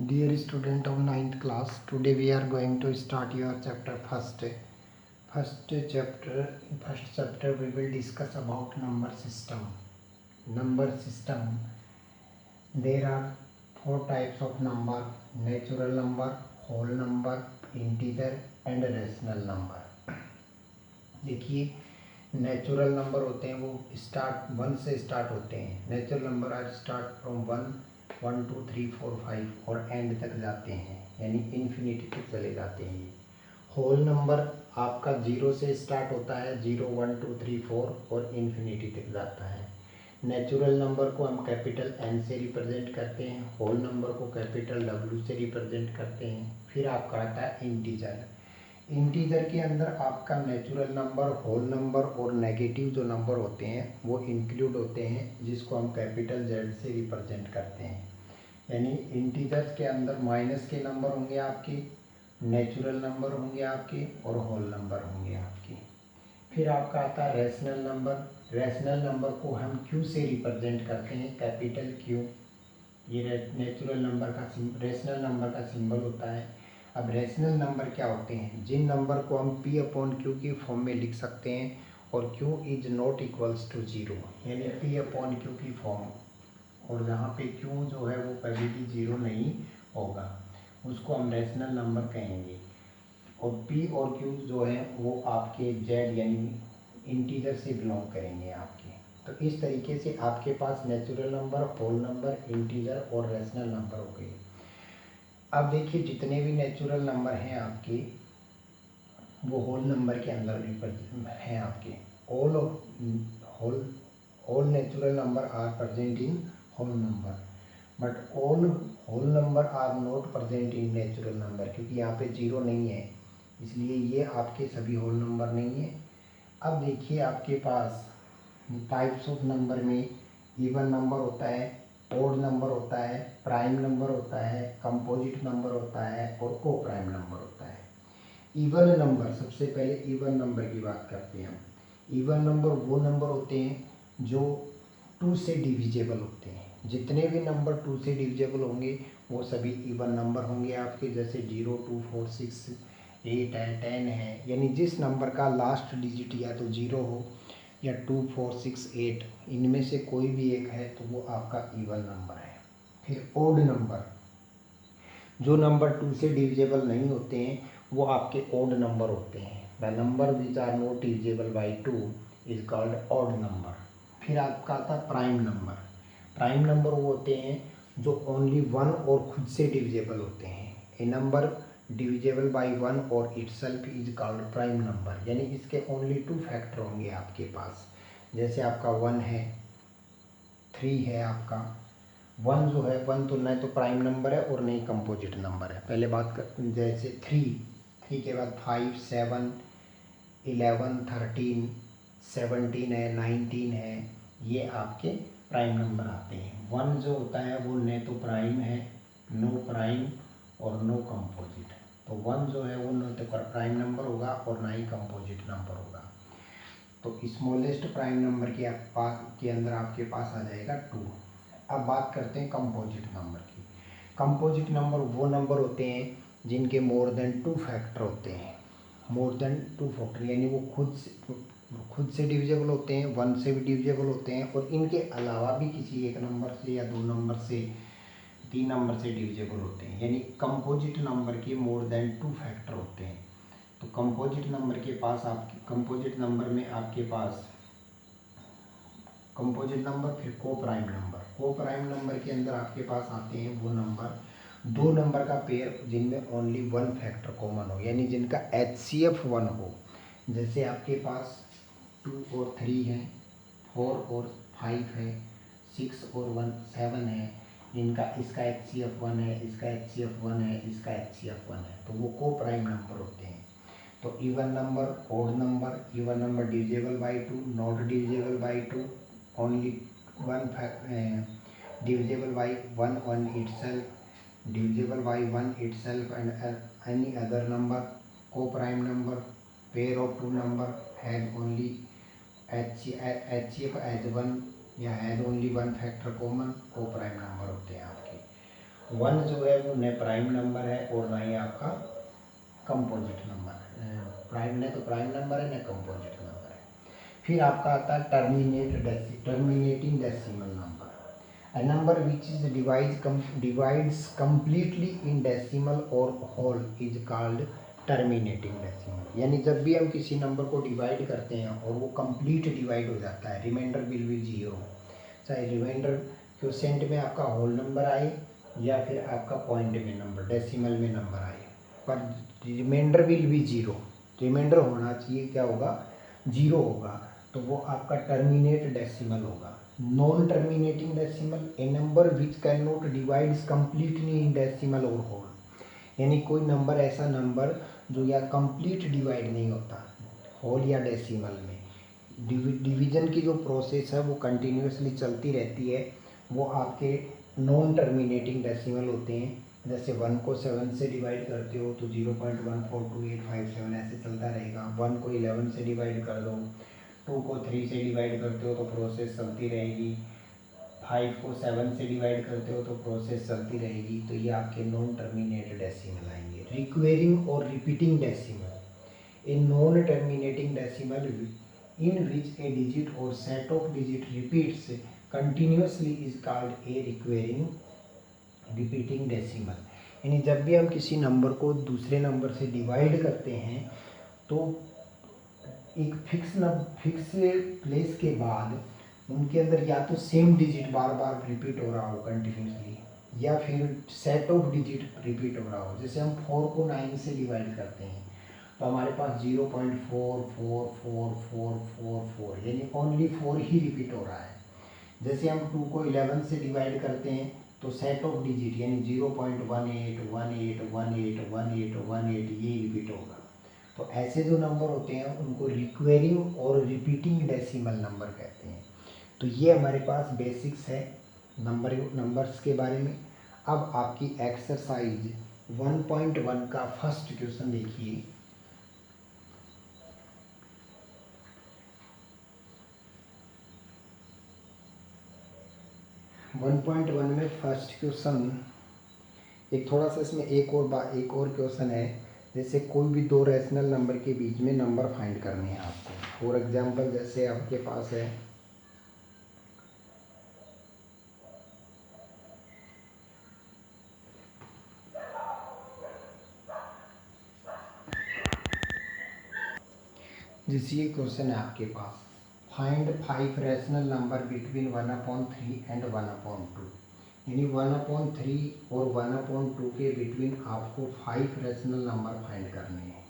Dear student of ninth class, today we are going to start your chapter first. First chapter we will discuss about number system. Number system. There are four types of number: natural number, whole number, integer and rational number. देखिए, natural number होते हैं वो start 1 से start होते हैं. Natural number are start from 1 2 3 4 5 और and तक जाते हैं, यानी इन्फिनिटी तक चले जाते हैं. होल नंबर आपका 0 से स्टार्ट होता है, 0 1 2 3 4 और इन्फिनिटी तक जाता है. नेचुरल नंबर को हम कैपिटल N से रिप्रेजेंट करते हैं, होल नंबर को कैपिटल W से रिप्रेजेंट करते हैं. फिर आपका आता है इंटीजर. इंटीजर के अंदर आपका नेचुरल नंबर, होल नंबर और नेगेटिव जो नंबर होते हैं वो इंक्लूड होते हैं, जिसको हम कैपिटल Z से रिप्रेजेंट करते हैं. यानी इंटीजर्स के अंदर माइनस के नंबर होंगे आपके, नेचुरल नंबर होंगे आपके और होल नंबर होंगे आपके. फिर आपका आता है रैशनल नंबर. रैशनल नंबर को हम Q से रिप्रेजेंट करते हैं, कैपिटल Q. ये नेचुरल नंबर का रैशनल नंबर का सिंबल होता है. अब रैशनल नंबर क्या होते हैं? जिन नंबर को हम P/Q की फॉर्म में लिख सकते हैं और Q is not equals to 0, यानी P/Q की फॉर्म, और जहाँ पे Q जो है वो कभी भी 0 नहीं होगा, उसको हम रैशनल नंबर कहेंगे. और P और Q जो है वो आपके Z यानी इंटीजर से बिलोंग करेंगे आपके. तो इस तरीके से आपके पास natural number, whole number, integer और रैशनल नंबर हो गए. अब देखिए, जितने भी नेचुरल नंबर हैं आपके वो होल नंबर के अंदर भी हैं आपके. All natural number are present in whole number, but all whole number are not present in natural number, क्योंकि यहाँ पे 0 नहीं है, इसलिए ये आपके सभी होल नंबर नहीं है. अब देखिए, आपके पास टाइप्स ऑफ नंबर में इवन नंबर होता है, ओड नंबर होता है, प्राइम नंबर होता है, कंपोजिट नंबर होता है और को प्राइम नंबर होता है. इवन नंबर, सबसे पहले इवन नंबर की बात करते हैं हम. इवन नंबर वो नंबर होते हैं जो 2 से डिविजेबल होते हैं. जितने भी नंबर 2 से डिविजेबल होंगे वो सभी इवन नंबर होंगे आपके. जैसे 0 2 4 6 8 है, 10 है, यानी जिस नंबर का लास्ट डिजिट या तो 0 हो या 2 4 6 8, इनमें से कोई भी एक है तो वो आपका इवन नंबर है. फिर ओड नंबर, जो नंबर 2 से डिविजेबल नहीं होते हैं वो आपके ओड नंबर होते हैं. The number which are not divisible by 2 is called odd number. फिर आपका आता है प्राइम नंबर. प्राइम नंबर वो होते हैं जो ओनली 1 और खुद से डिविजेबल होते हैं. ए नंबर डिविजेबल बाई 1 और itself is called prime number, यानी इसके ओनली 2 फैक्टर होंगे आपके पास. जैसे आपका 1 है, 3 है. आपका 1 जो है, 1 तो न तो प्राइम नंबर है और न ही कंपोजिट नंबर है. पहले बात करते हैं, जैसे 3 के बाद 5 7 11 13 17 है, 19 है, ये आपके प्राइम नंबर आते हैं. 1 जो होता है वो न तो प्राइम है, नो प्राइम और नो कंपोजिट. तो 1 जो है वो न तो प्राइम नंबर होगा और ना ही कंपोजिट नंबर होगा. तो स्मॉलेस्ट प्राइम नंबर के अंदर आपके पास आ जाएगा 2. अब बात करते हैं कंपोजिट नंबर की. कंपोजिट नंबर वो नंबर होते हैं जिनके मोर देन 2 फैक्टर होते हैं. मोर देन 2 फैक्टर यानी वो खुद से डिविजेबल होते हैं, 1 से भी डिविजेबल होते हैं और इनके अलावा भी किसी एक नंबर से या 2 नंबर से, 3 नंबर से डिविजेबल होते हैं. यानी कंपोजिट नंबर के मोर देन 2 फैक्टर होते हैं. तो कंपोजिट नंबर के पास आपके कंपोजिट नंबर में आपके पास कंपोजिट नंबर, फिर को प्राइम नंबर. को प्राइम नंबर के अंदर आपके पास आते हैं वो नंबर, 2 नंबर का पेयर जिनमें ओनली 1 फैक्टर कॉमन हो, यानी जिनका HCF 1 हो. जैसे आपके पास 2 और 3 है, 4 और 5 है, 6 और 1 7 है. इनका इसका HCF 1 है, इसका HCF 1 है, इसका HCF 1 है, तो वो को प्राइम नंबर होते हैं. तो even number, odd number. Even number divisible by 2, not divisible by 2, only 1 divisible by 1 on itself, divisible by 1 itself and any other number. Co-prime number, pair of 2 number has only HCF as 1 या has only 1 factor common, को prime number होते हैं आपके. 1 जो है वो न prime number है और ना ही आपका कंपोजिट नंबर है, प्राइम न तो प्राइम नंबर है न कंपोजिट नंबर है। फिर आपका आता है terminating decimal number, a number which is divides completely in decimal or whole is called terminating decimal। यानी जब भी हम किसी नंबर को डिवाइड करते हैं और वो कंप्लीट डिवाइड हो जाता है, रिमाइंडर विल बी जीरो, चाहे रिमाइंडर क्वोशेंट में आपका होल नंबर आए या फिर आपका पॉइंट में नंबर डेसिमल में नंबर आए, पर reminder will be zero, reminder होना चाहिए क्या होगा, जीरो होगा, तो वो आपका टर्मिनेट डेसिमल होगा। Non terminating decimal, a number which can not divides completely in decimal और होल, यानी कोई नंबर ऐसा नंबर जो या कंप्लीट डिवाइड नहीं होता होल या डेसिमल में, डिवीजन की जो प्रोसेस है वो कंटिन्यूसली चलती रहती है, वो आपके नॉन टर्मिनेटिंग डेसिमल होते हैं। जैसे 1 को 7 से डिवाइड करते हो तो 0.142857 ऐसे चलता रहेगा, 1 को 11 से डिवाइड कर दो, 2 को 3 से डिवाइड करते हो तो प्रोसेस चलती रहेगी, 5 को 7 से डिवाइड करते हो तो प्रोसेस चलती रहेगी। तो ये आपके नॉन टर्मिनेटेड डेसिमल आएंगे। रिक्वेरिंग और repeating decimal, a non terminating decimal in which a digit or set of digit repeats continuously is called a recurring repeating decimal. यानी जब भी हम किसी नंबर को दूसरे नंबर से डिवाइड करते हैं तो एक फिक्स प्लेस के बाद उनके अंदर या तो सेम डिजिट बार बार रिपीट हो रहा हो कंटिन्यूसली, या फिर सेट ऑफ डिजिट रिपीट हो रहा हो। जैसे हम 4 को 9 से डिवाइड करते हैं तो हमारे पास 0.444444 यानी ओनली 4 ही रिपीट हो रहा है। जैसे हम 2 को 11 से डिवाइड करते हैं तो सेट ऑफ डिजिट यानी 0.1818181818 ये रिपीट होगा। तो ऐसे जो नंबर होते हैं उनको रिक्वेरिंग और रिपीटिंग डेसिमल नंबर कहते हैं। तो ये हमारे पास बेसिक्स है नंबर्स के बारे में। अब आपकी एक्सरसाइज 1.1 का फर्स्ट क्वेश्चन देखिए। वन पॉइंट वन में फर्स्ट क्वेश्चन एक थोड़ा सा इसमें एक और क्वेश्चन है। जैसे कोई भी दो रैशनल नंबर के बीच में नंबर फाइंड करने हैं आपको। फॉर एग्जांपल जैसे आपके पास है 3 क्वेश्चन है आपके पास, find 5 rational number between 1/3 and 1/2। यानी 1/3 और 1/2 के बिटवीन आपको 5 रैशनल नंबर फाइंड करने हैं,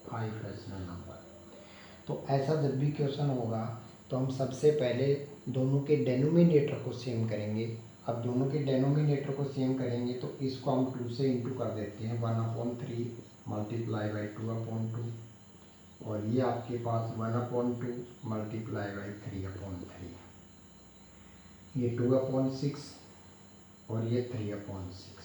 5 रैशनल नंबर। तो ऐसा जब भी क्वेश्चन होगा तो हम सबसे पहले दोनों के डेनोमिनेटर को सेम करेंगे। अब दोनों के डेनोमिनेटर को सेम करेंगे तो इसको हम 2 से इंटू कर देते हैं, 1/3 मल्टीप्लाई बाई 2/2, और ये आपके पास 1/2 मल्टीप्लाई बाई 3/3, ये 2/6 और ये 3/6।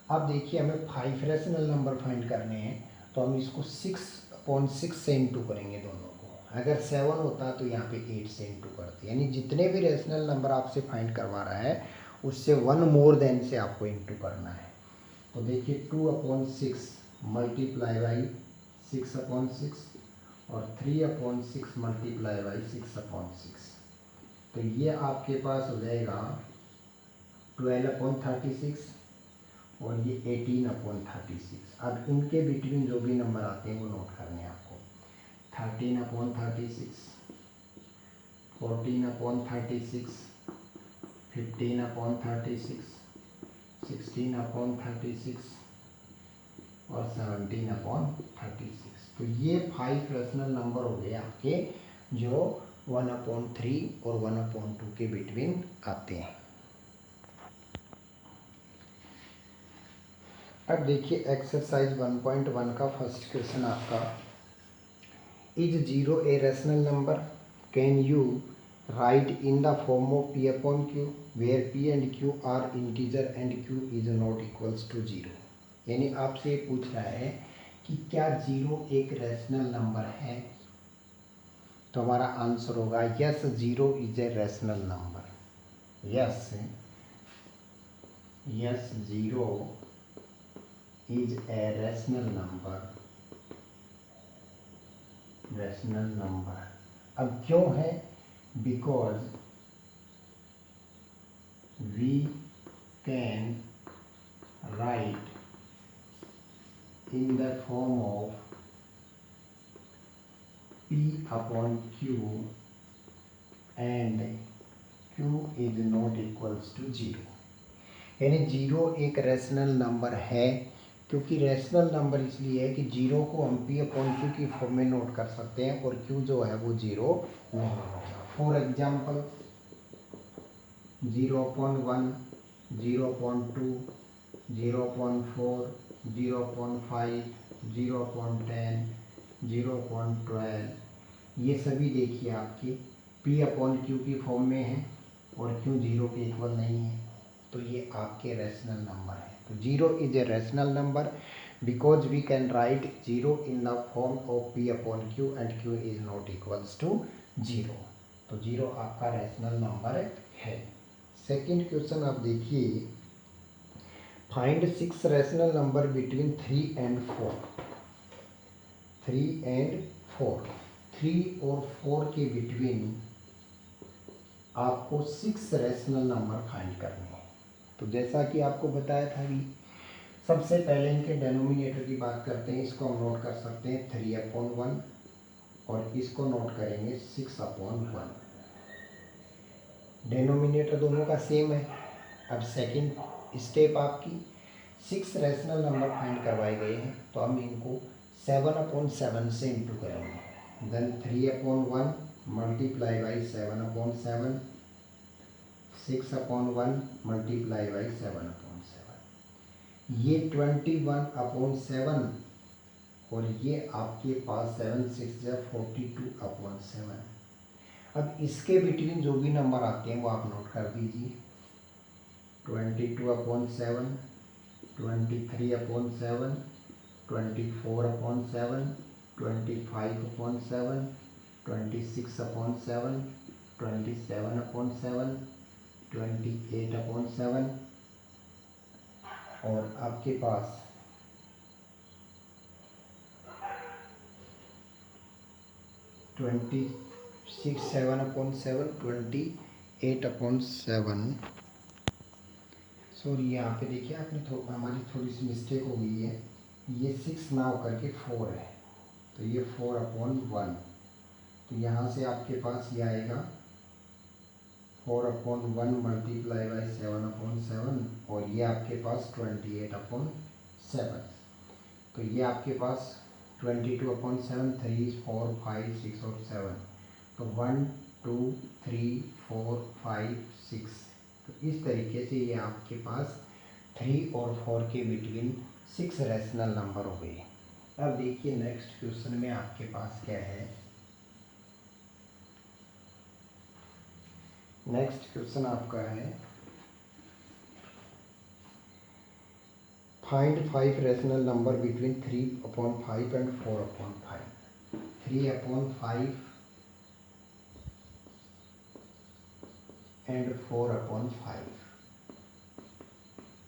अब देखिए हमें 5 रैशनल नंबर फाइंड करने हैं तो हम इसको 6/6 से इंटू करेंगे दोनों को। अगर 7 होता तो यहाँ पे 8 से इंटू करते, यानी जितने भी रैशनल नंबर आपसे फाइंड करवा रहा है उससे 1 मोर देन से आपको इंटू करना है। तो देखिए 2/6 मल्टीप्लाई बाई 6/6 और 3/6 मल्टीप्लाई बाई 6/6, तो ये आपके पास हो जाएगा 12/36 और ये 18/36। अब इनके बिटवीन जो भी नंबर आते हैं वो नोट करने हैं आपको। 13/36, 14/36, 15/36, 16/36 और 17/36। तो ये 5 रैशनल नंबर हो गए आपके जो 1/3 और 1/2 के बिटवीन आते हैं। अब देखिए एक्सरसाइज 1.1 का फर्स्ट क्वेश्चन आपका, is 0 a rational number, can you write in the form of P/Q where P and Q are integer and Q is not equals to 0। यानी आपसे पूछ रहा है कि क्या 0 एक रैशनल नंबर है, तो हमारा आंसर होगा yes 0 is a rational number. Yes yes 0 is a rational number. अब क्यों है? Because we can write in the form of P upon Q and Q is not equals to 0। यानी 0 एक rational number है, क्योंकि rational number इसलिए है कि 0 को हम P अपॉन Q की फॉर्म में नोट कर सकते हैं और Q जो है वो 0 नहीं होगा। फॉर एग्जाम्पल 0.1, 0.2, 0.4, 0.5, 0.10, 0.12, ये सभी देखिए आपके P अपॉन Q की फॉर्म में है और Q 0 के इक्वल नहीं है, तो ये आपके रैशनल नंबर है। तो 0 is a rational number because we can write 0 in the form of P upon Q and Q is not equals to 0। तो 0 आपका रैशनल नंबर है। सेकेंड क्वेश्चन आप देखिए, find 6 rational number between 3 and 4। 3 and 4, 3 और 4 के between आपको 6 rational number find करने हैं। तो जैसा कि आपको बताया था कि सबसे पहले इनके डेनोमिनेटर की बात करते हैं। इसको हम नोट कर सकते हैं 3/1 और इसको नोट करेंगे 6/1। डेनोमिनेटर दोनों का सेम है। अब सेकंड स्टेप आपकी 6 रैशनल नंबर फाइंड करवाए गए हैं, तो हम इनको 7/7 से इंटू करेंगे। Then 3/1 multiply by 7/7, 6/1 multiply by 7/7, ये 21/7 और ये आपके पास 7 6 42/7। अब इसके बिटवीन जो भी नंबर आते हैं वो आप नोट कर दीजिए। 22/7, 23/7, 24/7, 25/7, 26/7, 27/7, 28/7 और आपके पास 26 7/7, 28/7। सॉरी, यहाँ पे देखिए आपने हमारी थोड़ी सी मिस्टेक हो गई है। ये 6 ना होकर के 4 है, तो ये 4/1। तो यहाँ से आपके पास ये आएगा 4/1 मल्टीप्लाई बाई 7/7 और ये आपके पास 28/7। तो ये आपके पास 22/7, 3 4 5 6 और 7, तो 1 2 3 4 5 6। तो इस तरीके से ये आपके पास 3 और 4 के बिटवीन 6 रैशनल नंबर हो गए। अब देखिए नेक्स्ट क्वेश्चन में आपके पास क्या है। नेक्स्ट क्वेश्चन आपका है, find 5 rational number between 3/5 and 4/5। 3/5 and 4/5,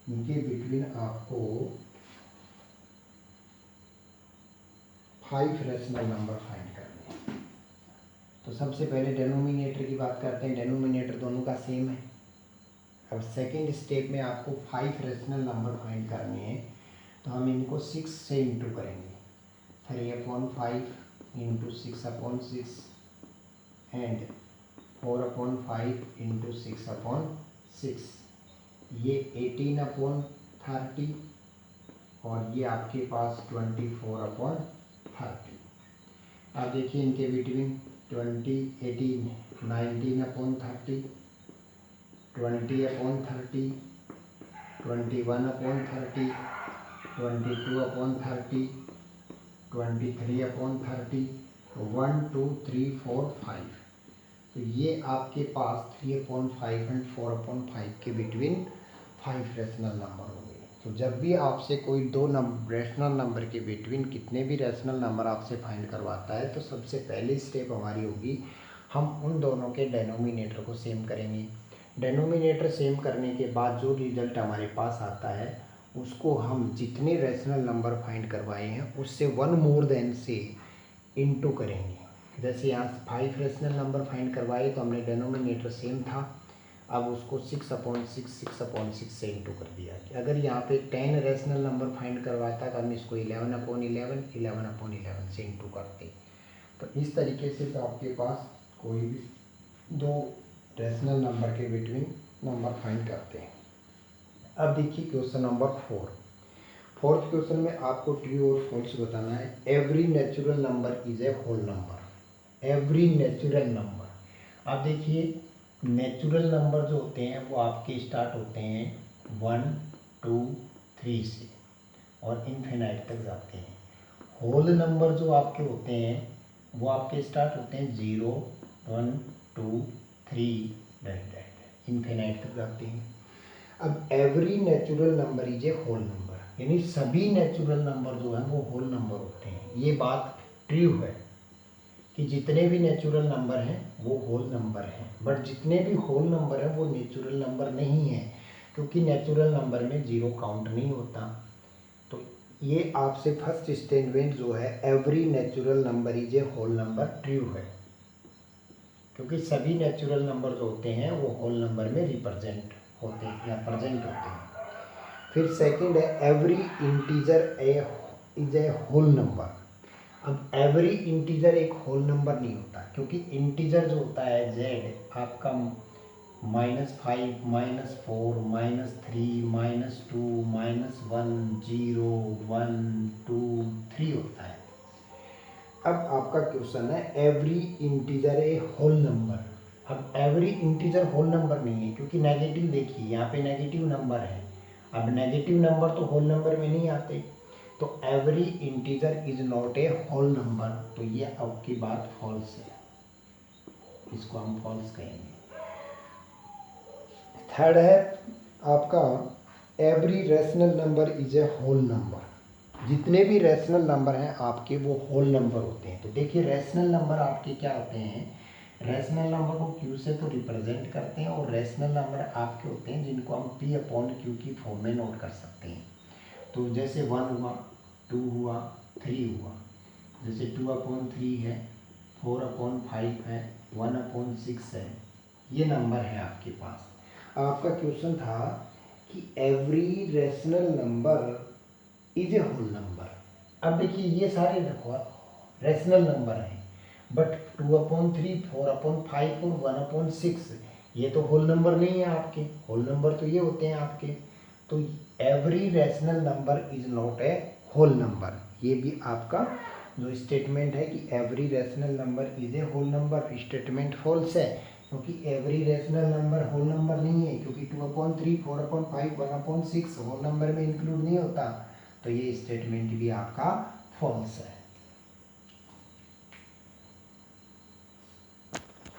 इनके बिटवीन आपको 5 रैशनल नंबर फाइंड करने हैं। तो सबसे पहले डेनोमिनेटर की बात करते हैं। डेनोमिनेटर दोनों का सेम है। अब सेकेंड स्टेप में आपको 5 रैशनल नंबर फाइंड करने हैं, तो हम इनको 6 से इंटू करेंगे। 3/5 इंटू 6/6 एंड 4/5 इंटू 6/6, ये 18/30 और ये आपके पास 24/30। अब देखिए इनके बिटवीन 20 18 19/30, 20/30, 21/30, 22/30, 23/30, 1 2 3 4 5। तो ये आपके पास 3/5 एंड 4/5 के बिटवीन 5 रैशनल नंबर हो गए। तो जब भी आपसे कोई दो रैशनल नंबर के बिटवीन कितने भी रैशनल नंबर आपसे फाइंड करवाता है, तो सबसे पहली स्टेप हमारी होगी हम उन दोनों के डेनोमिनेटर को सेम करेंगे। डेनोमिनेटर सेम करने के बाद जो रिजल्ट हमारे पास आता है उसको हम जितने रैशनल नंबर फाइंड करवाए हैं उससे 1 मोर देन से इनटू करेंगे। जैसे यहाँ 5 रैशनल नंबर फाइंड करवाए तो हमने डेनोमिनेटर सेम था, अब उसको 6/6 से इनटू कर दिया। अगर यहाँ पे 10 रैशनल नंबर फाइंड करवाता तो हम इसको 11/11 से इनटू करते। तो इस तरीके से तो आपके पास कोई भी दो रैशनल नंबर के बिटवीन नंबर फाइंड करते हैं। अब देखिए क्वेश्चन नंबर 4th क्वेश्चन में आपको ट्रू और फॉल्स बताना है। Every natural number is a whole number. Every natural number, अब देखिए नेचुरल नंबर जो होते हैं वो आपके स्टार्ट होते हैं 1, 2, 3 से और इनफिनाइट तक जाते हैं। होल नंबर जो आपके होते हैं वो आपके स्टार्ट होते हैं 0, 1, 2, 3 इनफिनाइट तक जाते हैं। अब every natural number is a whole number, यानी सभी नेचुरल नंबर जो है वो होल नंबर होते हैं। ये बात ट्रू है कि जितने भी नेचुरल नंबर हैं वो होल नंबर हैं, बट जितने भी होल नंबर हैं वो नेचुरल नंबर नहीं है, क्योंकि नेचुरल नंबर में 0 काउंट नहीं होता। तो ये आपसे फर्स्ट स्टेटमेंट जो है every natural number is a whole number true है, क्योंकि सभी नेचुरल नंबर जो होते हैं वो होल नंबर में रिप्रेजेंट होते हैं या प्रेजेंट होते हैं। फिर सेकंड है every integer is a whole number. अब एवरी इंटीजर एक होल नंबर नहीं होता, क्योंकि इंटीजर जो होता है z आपका -5, -4, -3, -2, -1, 0, 1, 2, 3 होता है। अब आपका क्वेश्चन है every integer a whole number. अब एवरी इंटीजर होल नंबर नहीं है, क्योंकि नेगेटिव देखिए यहाँ पे नेगेटिव नंबर है। अब नेगेटिव नंबर तो होल नंबर में नहीं आते, तो every integer is not a whole number, तो ये आपकी बात फॉल्स है, इसको हम फॉल्स कहेंगे। थर्ड है आपका every rational number is a whole number. जितने भी रैशनल नंबर हैं आपके वो होल नंबर होते हैं। तो देखिए रैशनल नंबर आपके क्या होते हैं, रैशनल नंबर को Q से तो रिप्रेजेंट करते हैं, और रैशनल नंबर आपके होते हैं जिनको हम P/Q की फॉर्म में नोट कर सकते हैं। तो जैसे 1 हुआ, 2 हुआ, 3 हुआ। जैसे 2/3 है, 4/5 है, 1/6 है, ये नंबर है आपके पास। आपका क्वेश्चन था कि every rational number is a whole number. अब देखिए ये सारे रैशनल नंबर हैं, बट 2/3, 4/5 और 1/6 ये तो होल नंबर नहीं है आपके। होल नंबर तो ये होते हैं आपके। तो every rational number is not a whole number, ये भी आपका जो स्टेटमेंट है कि every rational number is a whole number, statement false है, क्योंकि every rational number whole number नहीं है, क्योंकि 2/3, 4/5, 1/6 होल नंबर में इंक्लूड नहीं होता। तो ये स्टेटमेंट भी आपका फॉल्स है।